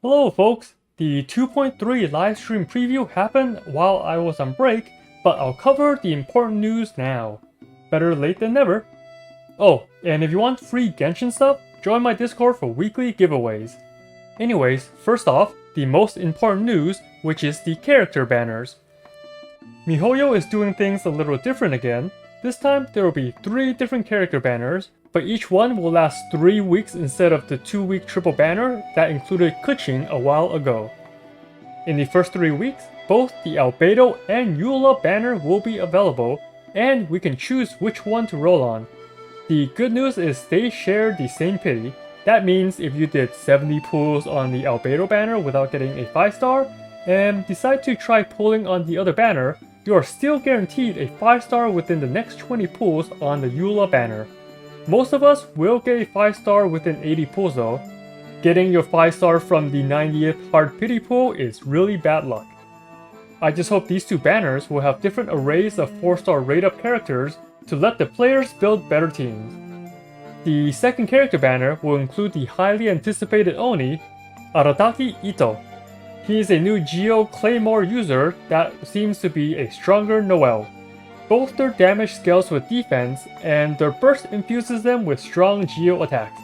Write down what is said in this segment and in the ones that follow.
Hello folks! The 2.3 livestream preview happened while I was on break, but I'll cover the important news now. Better late than never. Oh, and if you want free Genshin stuff, join my Discord for weekly giveaways. Anyways, first off, the most important news, which is the character banners. MiHoYo is doing things a little different again. This time there will be 3 different character banners, but each one will last 3 weeks instead of the 2-week triple banner that included Keqing a while ago. In the first 3 weeks, both the Albedo and Eula banner will be available, and we can choose which one to roll on. The good news is they share the same pity. That means if you did 70 pulls on the Albedo banner without getting a 5-star, and decide to try pulling on the other banner, you are still guaranteed a 5-star within the next 20 pulls on the Eula banner. Most of us will get a 5-star within 80 pulls though. Getting your 5-star from the 90th hard pity pull is really bad luck. I just hope these 2 banners will have different arrays of 4-star rate up characters to let the players build better teams. The second character banner will include the highly anticipated Oni, Arataki Ito. He is a new Geo Claymore user that seems to be a stronger Noelle. Both their damage scales with defense, and their burst infuses them with strong Geo attacks.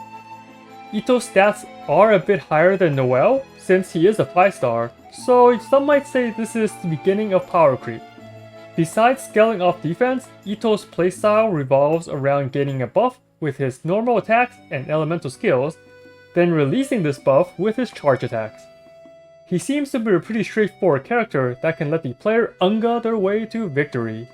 Ito's stats are a bit higher than Noelle, since he is a 5-star, so some might say this is the beginning of power creep. Besides scaling off defense, Ito's playstyle revolves around gaining a buff with his normal attacks and elemental skills, then releasing this buff with his charge attacks. He seems to be a pretty straightforward character that can let the player unga their way to victory.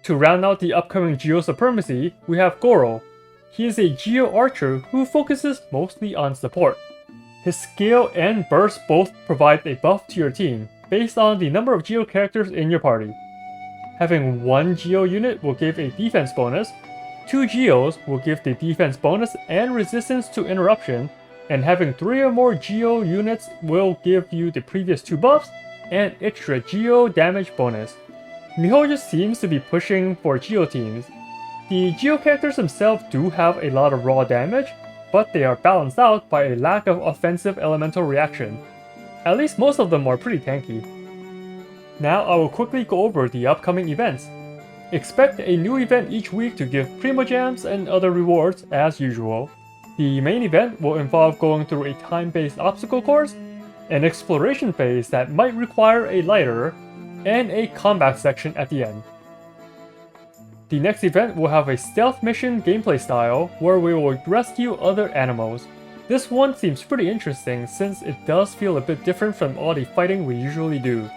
To round out the upcoming Geo Supremacy, we have Goro. He is a Geo Archer who focuses mostly on support. His skill and burst both provide a buff to your team, based on the number of Geo characters in your party. Having 1 Geo unit will give a defense bonus, 2 Geos will give the defense bonus and resistance to interruption, and having 3 or more Geo units will give you the previous 2 buffs and extra Geo damage bonus. MiHoYo seems to be pushing for Geo teams. The Geo characters themselves do have a lot of raw damage, but they are balanced out by a lack of offensive elemental reaction. At least most of them are pretty tanky. Now I will quickly go over the upcoming events. Expect a new event each week to give Primojams and other rewards as usual. The main event will involve going through a time-based obstacle course, an exploration phase that might require a lighter, and a combat section at the end. The next event will have a stealth mission gameplay style where we will rescue other animals. This one seems pretty interesting since it does feel a bit different from all the fighting we usually do.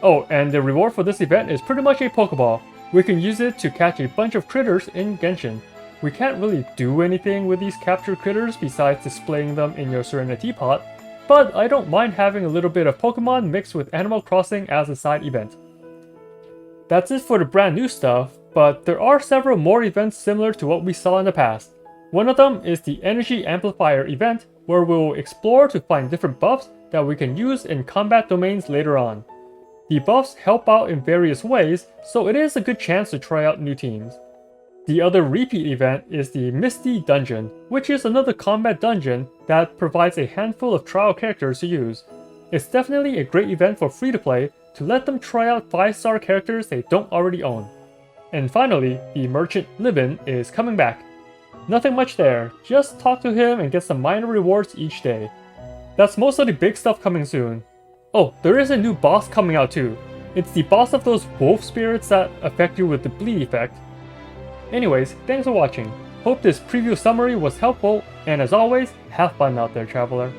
Oh, and the reward for this event is pretty much a Pokeball. We can use it to catch a bunch of critters in Genshin. We can't really do anything with these captured critters besides displaying them in your Serenity Pot, but I don't mind having a little bit of Pokemon mixed with Animal Crossing as a side event. That's it for the brand new stuff, but there are several more events similar to what we saw in the past. One of them is the Energy Amplifier event, where we will explore to find different buffs that we can use in combat domains later on. The buffs help out in various ways, so it is a good chance to try out new teams. The other repeat event is the Misty Dungeon, which is another combat dungeon that provides a handful of trial characters to use. It's definitely a great event for free-to-play to let them try out 5-star characters they don't already own. And finally, the Merchant Libin is coming back. Nothing much there, just talk to him and get some minor rewards each day. That's most of the big stuff coming soon. Oh, there is a new boss coming out too. It's the boss of those wolf spirits that affect you with the bleed effect. Anyways, thanks for watching. Hope this preview summary was helpful, and as always, have fun out there, traveler.